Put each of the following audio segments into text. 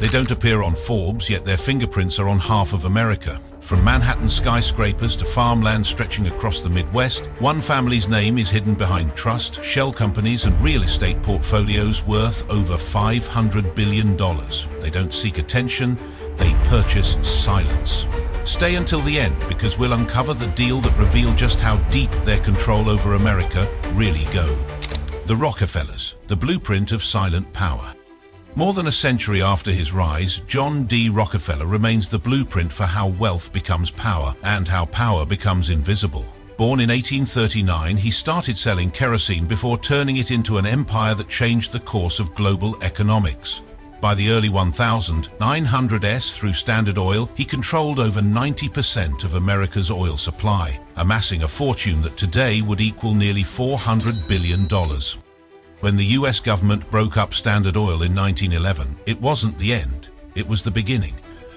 They don't appear on Forbes, yet their fingerprints are on half of America. From Manhattan skyscrapers to farmland stretching across the Midwest, one family's name is hidden behind trust, shell companies, and real estate portfolios worth over $500 billion. They don't seek attention, they purchase silence. Stay until the end, because we'll uncover the deal that reveals just how deep their control over America really goes. The Rockefellers, the blueprint of silent power. More than a century after his rise, John D. Rockefeller remains the blueprint for how wealth becomes power and how power becomes invisible. Born in 1839, he started selling kerosene before turning it into an empire that changed the course of global economics. By the early 1900s, through Standard Oil, he controlled over 90% of America's oil supply, amassing a fortune that today would equal nearly $400 billion. When the US government broke up Standard Oil in 1911, it wasn't the end, it was the beginning.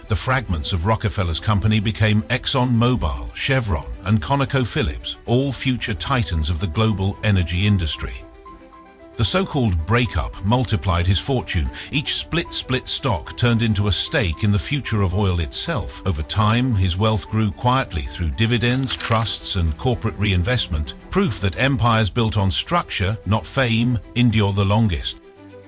The fragments of Rockefeller's company became ExxonMobil, Chevron, and ConocoPhillips, all future titans of the global energy industry. The so-called breakup multiplied his fortune. Each split stock turned into a stake in the future of oil itself. Over time, his wealth grew quietly through dividends, trusts, and corporate reinvestment, proof that empires built on structure, not fame, endure the longest.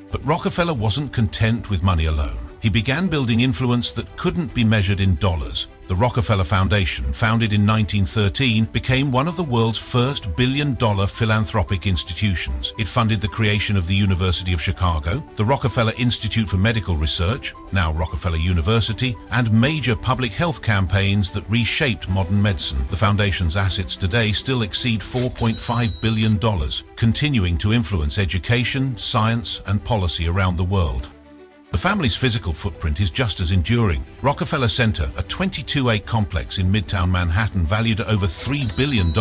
But Rockefeller wasn't content with money alone. He began building influence that couldn't be measured in dollars. The Rockefeller Foundation, founded in 1913, became one of the world's first billion-dollar philanthropic institutions. It funded the creation of the University of Chicago, the Rockefeller Institute for Medical Research, now Rockefeller University, and major public health campaigns that reshaped modern medicine. The foundation's assets today still exceed $4.5 billion, continuing to influence education, science, and policy around the world. The family's physical footprint is just as enduring. Rockefeller Center, a 22-acre complex in Midtown Manhattan valued at over $3 billion,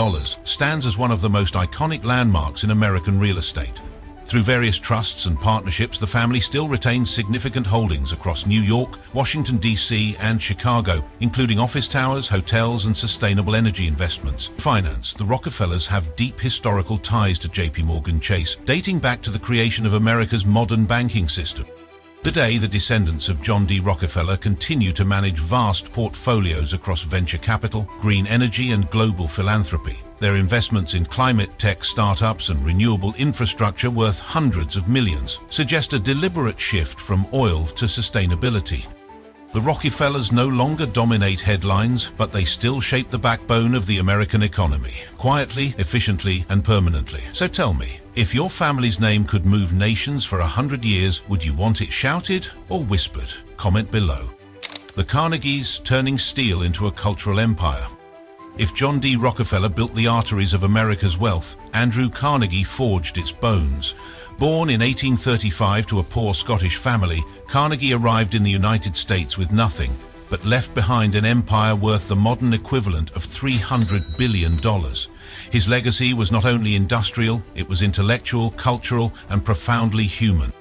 stands as one of the most iconic landmarks in American real estate. Through various trusts and partnerships, the family still retains significant holdings across New York, Washington, D.C., and Chicago, including office towers, hotels, and sustainable energy investments. Finance, the Rockefellers have deep historical ties to J.P. Morgan Chase, dating back to the creation of America's modern banking system. Today, the descendants of John D. Rockefeller continue to manage vast portfolios across venture capital, green energy, and global philanthropy. Their investments in climate tech startups and renewable infrastructure worth hundreds of millions suggest a deliberate shift from oil to sustainability. The Rockefellers no longer dominate headlines, but they still shape the backbone of the American economy, quietly, efficiently, and permanently. So tell me, if your family's name could move nations for 100 years, would you want it shouted or whispered? Comment below. The Carnegies turning steel into a cultural empire. If John D. Rockefeller built the arteries of America's wealth, Andrew Carnegie forged its bones. Born in 1835 to a poor Scottish family, Carnegie arrived in the United States with nothing, but left behind an empire worth the modern equivalent of $300 billion. His legacy was not only industrial, it was intellectual, cultural, and profoundly human.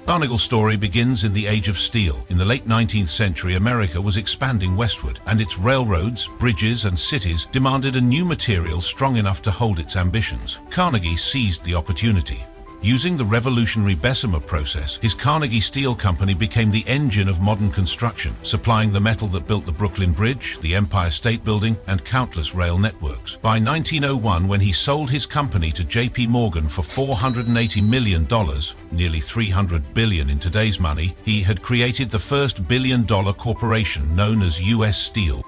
Carnegie's story begins in the Age of Steel. In the late 19th century, America was expanding westward, and its railroads, bridges, and cities demanded a new material strong enough to hold its ambitions. Carnegie seized the opportunity. Using the revolutionary Bessemer process, his Carnegie Steel Company became the engine of modern construction, supplying the metal that built the Brooklyn Bridge, the Empire State Building, and countless rail networks. By 1901, when he sold his company to J.P. Morgan for $480 million, nearly $300 billion in today's money, he had created the first billion-dollar corporation known as U.S. Steel.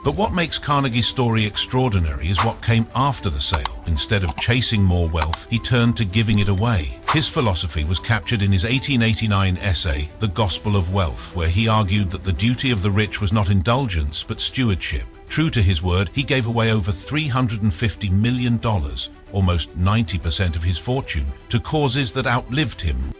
But what makes Carnegie's story extraordinary is what came after the sale. Instead of chasing more wealth, he turned to giving it away. His philosophy was captured in his 1889 essay, The Gospel of Wealth, where he argued that the duty of the rich was not indulgence, but stewardship. True to his word, he gave away over $350 million, almost 90% of his fortune, to causes that outlived him.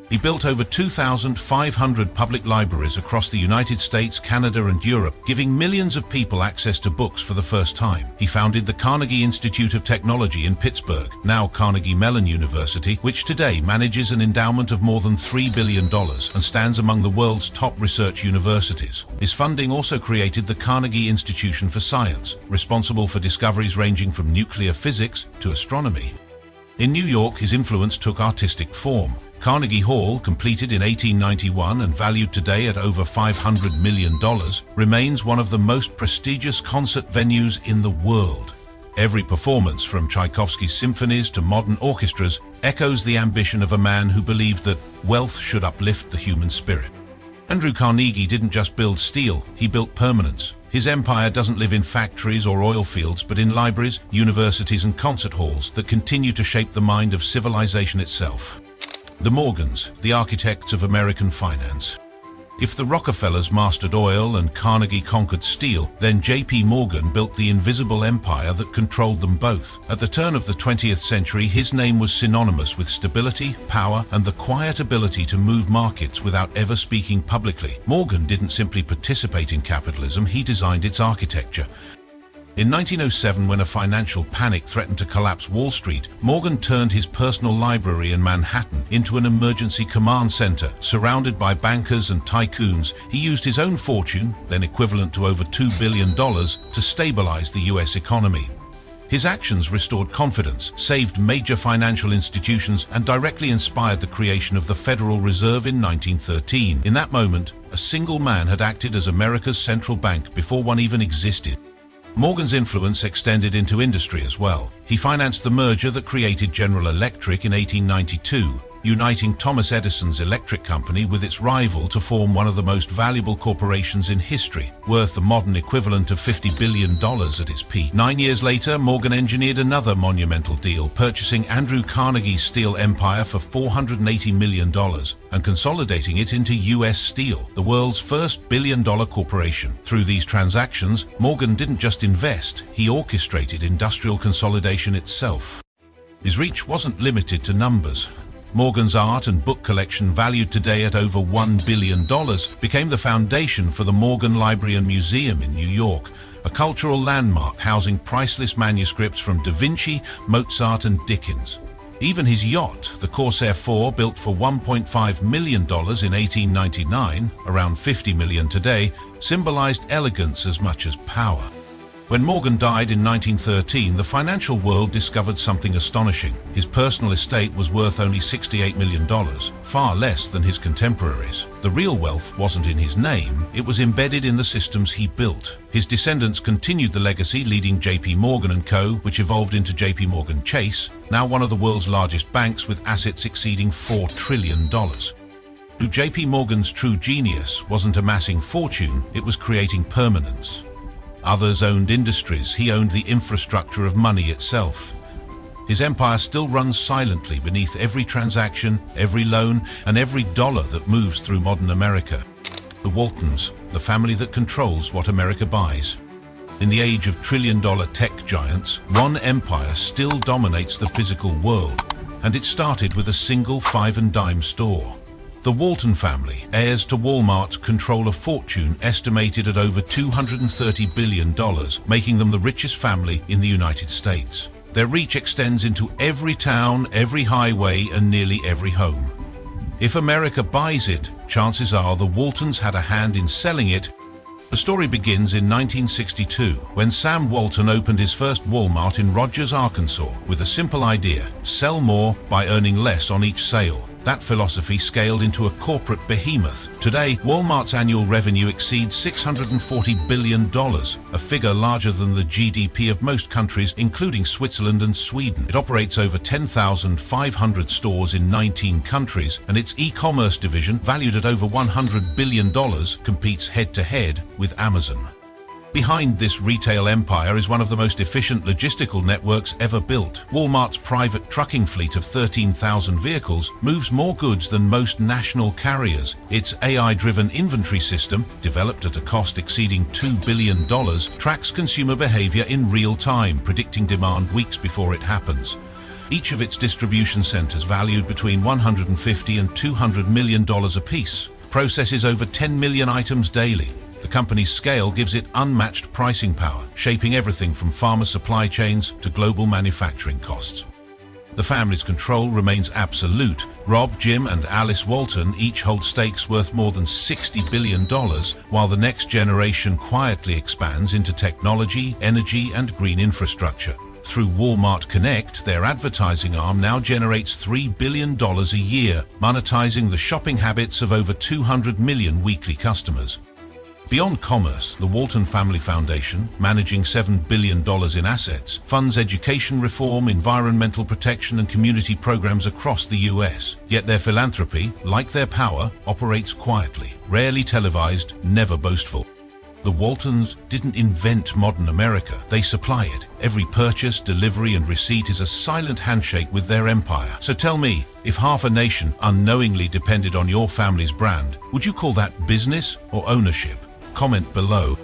He built over 2,500 public libraries across the United States, Canada, and Europe, giving millions of people access to books for the first time. He founded the Carnegie Institute of Technology in Pittsburgh, now Carnegie Mellon University, which today manages an endowment of more than $3 billion and stands among the world's top research universities. His funding also created the Carnegie Institution for Science, responsible for discoveries ranging from nuclear physics to astronomy. In New York, his influence took artistic form. Carnegie Hall, completed in 1891 and valued today at over $500 million, remains one of the most prestigious concert venues in the world. Every performance, from Tchaikovsky's symphonies to modern orchestras, echoes the ambition of a man who believed that wealth should uplift the human spirit. Andrew Carnegie didn't just build steel, he built permanence. His empire doesn't live in factories or oil fields, but in libraries, universities and concert halls that continue to shape the mind of civilization itself. The Morgans, the architects of American finance. If the Rockefellers mastered oil and Carnegie conquered steel, then J.P. Morgan built the invisible empire that controlled them both. At the turn of the 20th century, his name was synonymous with stability, power, and the quiet ability to move markets without ever speaking publicly. Morgan didn't simply participate in capitalism, he designed its architecture. In 1907, when a financial panic threatened to collapse Wall Street, Morgan turned his personal library in Manhattan into an emergency command center. Surrounded by bankers and tycoons, he used his own fortune, then equivalent to over $2 billion, to stabilize the US economy. His actions restored confidence, saved major financial institutions, and directly inspired the creation of the Federal Reserve in 1913. In that moment, a single man had acted as America's central bank before one even existed. Morgan's influence extended into industry as well. He financed the merger that created General Electric in 1892, uniting Thomas Edison's electric company with its rival to form one of the most valuable corporations in history, worth the modern equivalent of $50 billion at its peak. 9 years later, Morgan engineered another monumental deal, purchasing Andrew Carnegie's steel empire for $480 million and consolidating it into US Steel, the world's first billion-dollar corporation. Through these transactions, Morgan didn't just invest, he orchestrated industrial consolidation itself. His reach wasn't limited to numbers. Morgan's art and book collection, valued today at over $1 billion, became the foundation for the Morgan Library and Museum in New York, a cultural landmark housing priceless manuscripts from Da Vinci, Mozart and Dickens. Even his yacht, the Corsair IV, built for $1.5 million in 1899, around $50 million today, symbolized elegance as much as power. When Morgan died in 1913, the financial world discovered something astonishing. His personal estate was worth only $68 million, far less than his contemporaries. The real wealth wasn't in his name, it was embedded in the systems he built. His descendants continued the legacy, leading J.P. Morgan & Co., which evolved into J.P. Morgan Chase, now one of the world's largest banks with assets exceeding $4 trillion. J.P. Morgan's true genius wasn't amassing fortune, it was creating permanence. Others owned industries, he owned the infrastructure of money itself. His empire still runs silently beneath every transaction, every loan, and every dollar that moves through modern America. The Waltons, the family that controls what America buys. In the age of trillion-dollar tech giants, one empire still dominates the physical world, and it started with a single 5-and-dime store. The Walton family, heirs to Walmart, control a fortune estimated at over $230 billion, making them the richest family in the United States. Their reach extends into every town, every highway, and nearly every home. If America buys it, chances are the Waltons had a hand in selling it. The story begins in 1962, when Sam Walton opened his first Walmart in Rogers, Arkansas, with a simple idea: sell more by earning less on each sale. That philosophy scaled into a corporate behemoth. Today, Walmart's annual revenue exceeds $640 billion, a figure larger than the GDP of most countries, including Switzerland and Sweden. It operates over 10,500 stores in 19 countries, and its e-commerce division, valued at over $100 billion, competes head-to-head with Amazon. Behind this retail empire is one of the most efficient logistical networks ever built. Walmart's private trucking fleet of 13,000 vehicles moves more goods than most national carriers. Its AI-driven inventory system, developed at a cost exceeding $2 billion, tracks consumer behavior in real time, predicting demand weeks before it happens. Each of its distribution centers, valued between $150 and $200 million apiece, processes over 10 million items daily. The company's scale gives it unmatched pricing power, shaping everything from farmer supply chains to global manufacturing costs. The family's control remains absolute. Rob, Jim, and Alice Walton each hold stakes worth more than $60 billion, while the next generation quietly expands into technology, energy, and green infrastructure. Through Walmart Connect, their advertising arm now generates $3 billion a year, monetizing the shopping habits of over 200 million weekly customers. Beyond commerce, the Walton Family Foundation, managing $7 billion in assets, funds education reform, environmental protection, and community programs across the US. Yet their philanthropy, like their power, operates quietly, rarely televised, never boastful. The Waltons didn't invent modern America, they supply it. Every purchase, delivery, and receipt is a silent handshake with their empire. So tell me, if half a nation unknowingly depended on your family's brand, would you call that business or ownership? Comment below.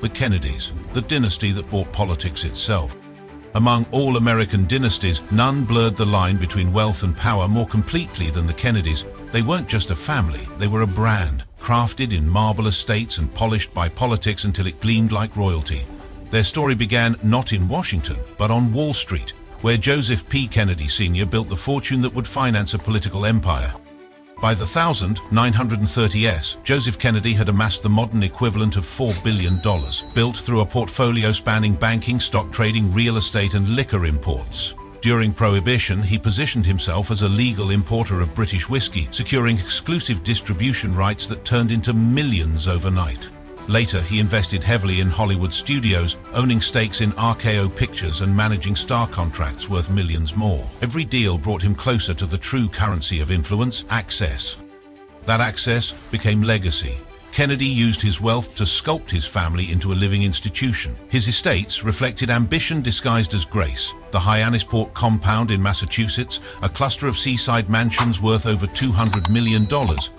The Kennedys, the dynasty that bought politics itself. Among all American dynasties, none blurred the line between wealth and power more completely than the Kennedys. They weren't just a family, they were a brand, crafted in marble estates and polished by politics until it gleamed like royalty. Their story began not in Washington, but on Wall Street, where Joseph P. Kennedy Sr. built the fortune that would finance a political empire. By the 1930s, Joseph Kennedy had amassed the modern equivalent of $4 billion, built through a portfolio spanning banking, stock trading, real estate, and liquor imports. During Prohibition, he positioned himself as a legal importer of British whiskey, securing exclusive distribution rights that turned into millions overnight. Later, he invested heavily in Hollywood studios, owning stakes in RKO Pictures and managing star contracts worth millions more. Every deal brought him closer to the true currency of influence, access. That access became legacy. Kennedy used his wealth to sculpt his family into a living institution. His estates reflected ambition disguised as grace. The Hyannisport compound in Massachusetts, a cluster of seaside mansions worth over $200 million,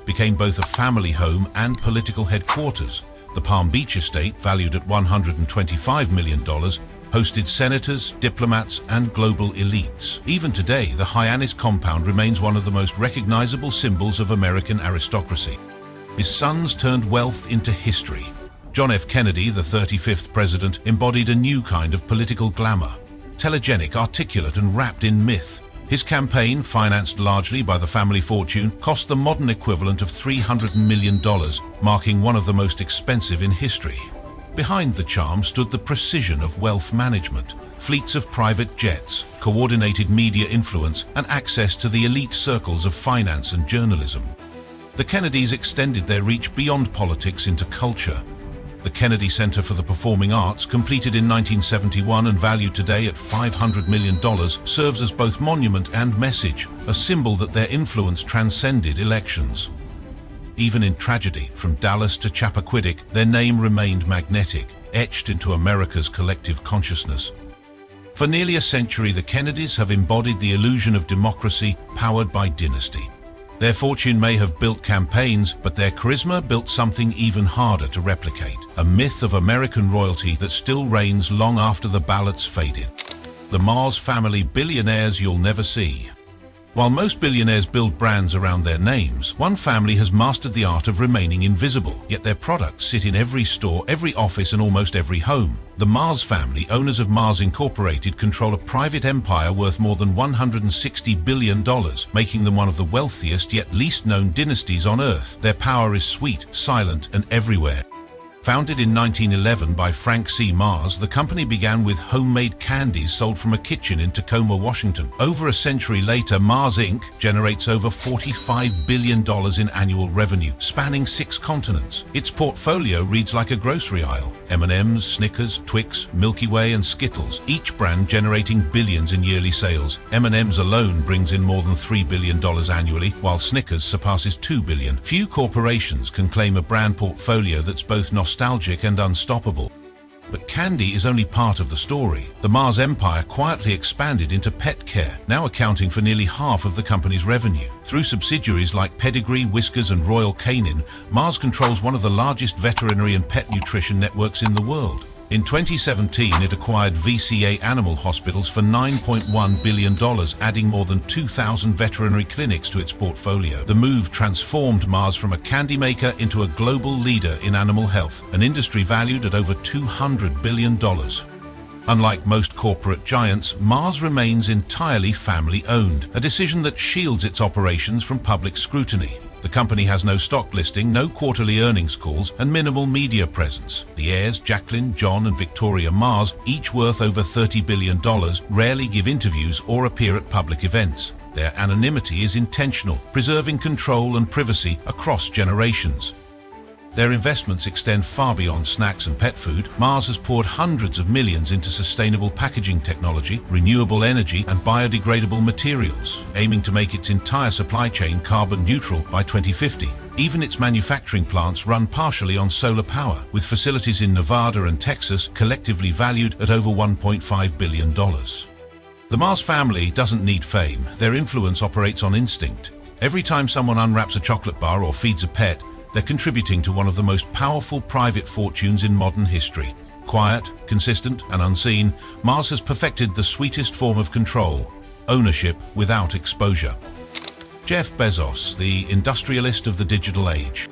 became both a family home and political headquarters. The Palm Beach estate, valued at $125 million, hosted senators, diplomats, and global elites. Even today, the Hyannis compound remains one of the most recognizable symbols of American aristocracy. His sons turned wealth into history. John F. Kennedy, the 35th president, embodied a new kind of political glamour. Telegenic, articulate, and wrapped in myth. His campaign, financed largely by the family fortune, cost the modern equivalent of $300 million, marking one of the most expensive in history. Behind the charm stood the precision of wealth management, fleets of private jets, coordinated media influence, and access to the elite circles of finance and journalism. The Kennedys extended their reach beyond politics into culture. The Kennedy Center for the Performing Arts, completed in 1971 and valued today at $500 million, serves as both monument and message, a symbol that their influence transcended elections. Even in tragedy, from Dallas to Chappaquiddick, their name remained magnetic, etched into America's collective consciousness. For nearly a century, the Kennedys have embodied the illusion of democracy powered by dynasty. Their fortune may have built campaigns, but their charisma built something even harder to replicate. A myth of American royalty that still reigns long after the ballots faded. The Mars family, billionaires you'll never see. While most billionaires build brands around their names, one family has mastered the art of remaining invisible, yet their products sit in every store, every office, and almost every home. The Mars family, owners of Mars Incorporated, control a private empire worth more than $160 billion, making them one of the wealthiest yet least known dynasties on Earth. Their power is sweet, silent, and everywhere. Founded in 1911 by Frank C. Mars, the company began with homemade candies sold from a kitchen in Tacoma, Washington. Over a century later, Mars Inc. generates over $45 billion in annual revenue, spanning 6 continents. Its portfolio reads like a grocery aisle. M&M's, Snickers, Twix, Milky Way, and Skittles, each brand generating billions in yearly sales. M&M's alone brings in more than $3 billion annually, while Snickers surpasses $2 billion. Few corporations can claim a brand portfolio that's both nostalgic and unstoppable. But candy is only part of the story. The Mars empire quietly expanded into pet care, now accounting for nearly half of the company's revenue. Through subsidiaries like Pedigree, Whiskers, and Royal Canin, Mars controls one of the largest veterinary and pet nutrition networks in the world. In 2017, it acquired VCA Animal Hospitals for $9.1 billion, adding more than 2,000 veterinary clinics to its portfolio. The move transformed Mars from a candy maker into a global leader in animal health, an industry valued at over $200 billion. Unlike most corporate giants, Mars remains entirely family-owned, a decision that shields its operations from public scrutiny. The company has no stock listing, no quarterly earnings calls, and minimal media presence. The heirs, Jacqueline, John, and Victoria Mars, each worth over $30 billion, rarely give interviews or appear at public events. Their anonymity is intentional, preserving control and privacy across generations. Their investments extend far beyond snacks and pet food. Mars has poured hundreds of millions into sustainable packaging technology, renewable energy, and biodegradable materials, aiming to make its entire supply chain carbon neutral by 2050. Even its manufacturing plants run partially on solar power, with facilities in Nevada and Texas collectively valued at over $1.5 billion. The Mars family doesn't need fame. Their influence operates on instinct. Every time someone unwraps a chocolate bar or feeds a pet, they're contributing to one of the most powerful private fortunes in modern history. Quiet, consistent, and unseen, Mars has perfected the sweetest form of control: ownership without exposure. Jeff Bezos, the industrialist of the digital age.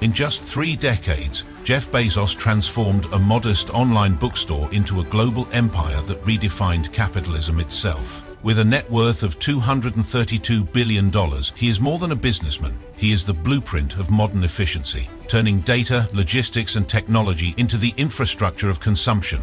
In just 3 decades, Jeff Bezos transformed a modest online bookstore into a global empire that redefined capitalism itself. With a net worth of $232 billion, he is more than a businessman. He is the blueprint of modern efficiency, turning data, logistics, and technology into the infrastructure of consumption.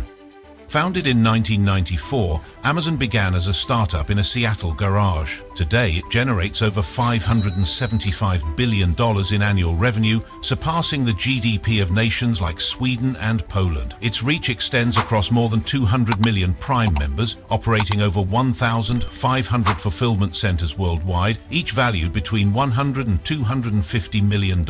Founded in 1994, Amazon began as a startup in a Seattle garage. Today, it generates over $575 billion in annual revenue, surpassing the GDP of nations like Sweden and Poland. Its reach extends across more than 200 million Prime members, operating over 1,500 fulfillment centers worldwide, each valued between $100 and $250 million.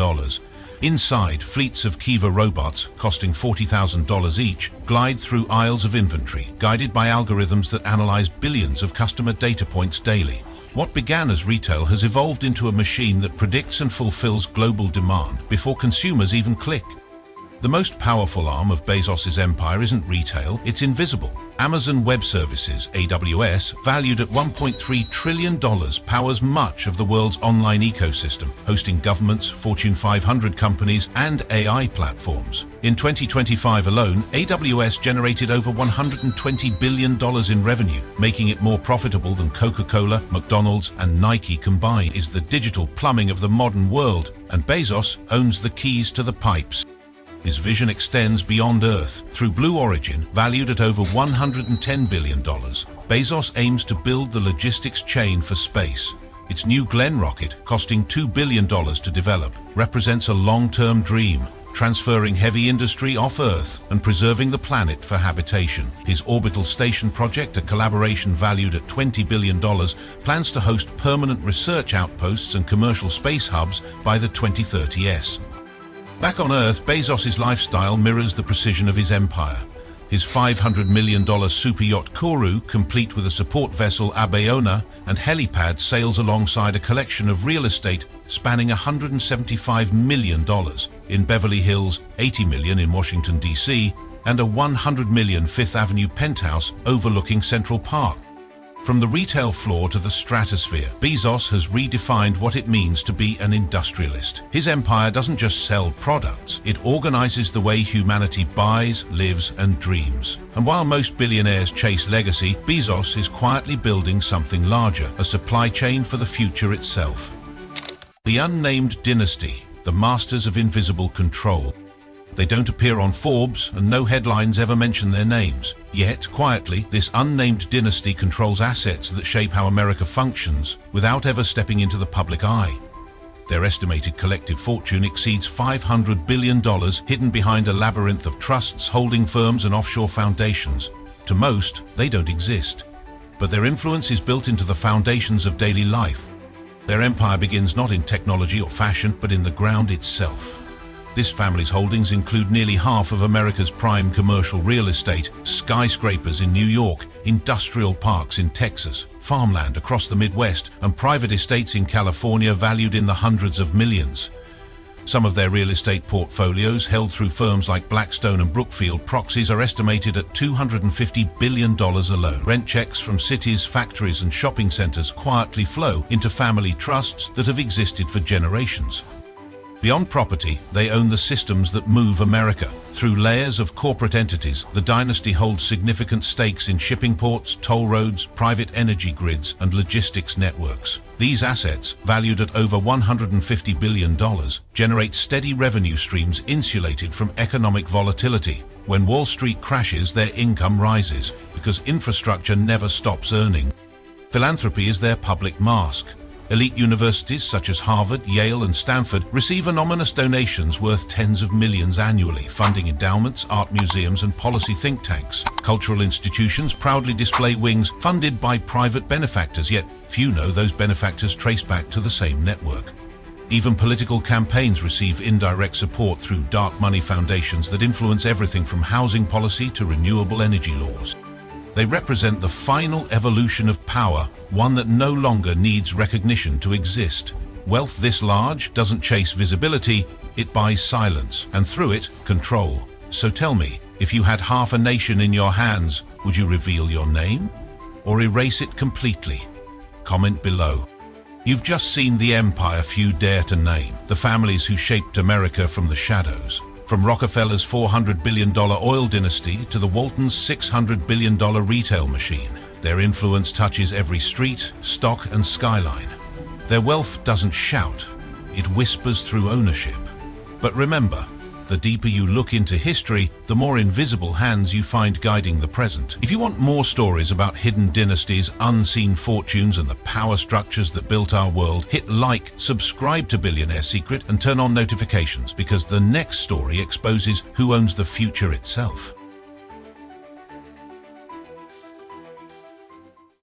Inside, fleets of Kiva robots, costing $40,000 each, glide through aisles of inventory, guided by algorithms that analyze billions of customer data points daily. What began as retail has evolved into a machine that predicts and fulfills global demand before consumers even click. The most powerful arm of Bezos' empire isn't retail, it's invisible. Amazon Web Services, AWS, valued at $1.3 trillion, powers much of the world's online ecosystem, hosting governments, Fortune 500 companies, and AI platforms. In 2025 alone, AWS generated over $120 billion in revenue, making it more profitable than Coca-Cola, McDonald's, and Nike combined. Is the digital plumbing of the modern world, and Bezos owns the keys to the pipes. His vision extends beyond Earth. Through Blue Origin, valued at over $110 billion, Bezos aims to build the logistics chain for space. Its New Glenn rocket, costing $2 billion to develop, represents a long-term dream, transferring heavy industry off Earth and preserving the planet for habitation. His orbital station project, a collaboration valued at $20 billion, plans to host permanent research outposts and commercial space hubs by the 2030s. Back on Earth, Bezos' lifestyle mirrors the precision of his empire. His $500 million super yacht Kourou, complete with a support vessel Abeona and helipad, sails alongside a collection of real estate spanning $175 million in Beverly Hills, $80 million in Washington, D.C., and a $100 million Fifth Avenue penthouse overlooking Central Park. From the retail floor to the stratosphere, Bezos has redefined what it means to be an industrialist. His empire doesn't just sell products, it organizes the way humanity buys, lives, and dreams. And while most billionaires chase legacy, Bezos is quietly building something larger, a supply chain for the future itself. The Unnamed Dynasty, the masters of invisible control. They don't appear on Forbes, and no headlines ever mention their names. Yet, quietly, this unnamed dynasty controls assets that shape how America functions without ever stepping into the public eye. Their estimated collective fortune exceeds $500 billion, hidden behind a labyrinth of trusts, holding firms, and offshore foundations. To most, they don't exist. But their influence is built into the foundations of daily life. Their empire begins not in technology or fashion, but in the ground itself. This family's holdings include nearly half of America's prime commercial real estate, skyscrapers in New York, industrial parks in Texas, farmland across the Midwest, and private estates in California valued in the hundreds of millions. Some of their real estate portfolios, held through firms like Blackstone and Brookfield proxies, are estimated at $250 billion alone. Rent checks from cities, factories, and shopping centers quietly flow into family trusts that have existed for generations. Beyond property, they own the systems that move America. Through layers of corporate entities, the dynasty holds significant stakes in shipping ports, toll roads, private energy grids, and logistics networks. These assets, valued at over $150 billion, generate steady revenue streams insulated from economic volatility. When Wall Street crashes, their income rises, because infrastructure never stops earning. Philanthropy is their public mask. Elite universities such as Harvard, Yale, and Stanford receive anonymous donations worth tens of millions annually, funding endowments, art museums, and policy think tanks. Cultural institutions proudly display wings funded by private benefactors, yet few know those benefactors trace back to the same network. Even political campaigns receive indirect support through dark money foundations that influence everything from housing policy to renewable energy laws. They represent the final evolution of power, one that no longer needs recognition to exist. Wealth this large doesn't chase visibility, it buys silence, and through it, control. So tell me, if you had half a nation in your hands, would you reveal your name? Or erase it completely? Comment below. You've just seen the empire few dare to name, the families who shaped America from the shadows. From Rockefellers' $400 billion oil dynasty to the Waltons' $600 billion retail machine, their influence touches every street, stock, and skyline. Their wealth doesn't shout, it whispers through ownership. But remember, the deeper you look into history, the more invisible hands you find guiding the present. If you want more stories about hidden dynasties, unseen fortunes, and the power structures that built our world, hit like, subscribe to Billionaire Secret, and turn on notifications, because the next story exposes who owns the future itself.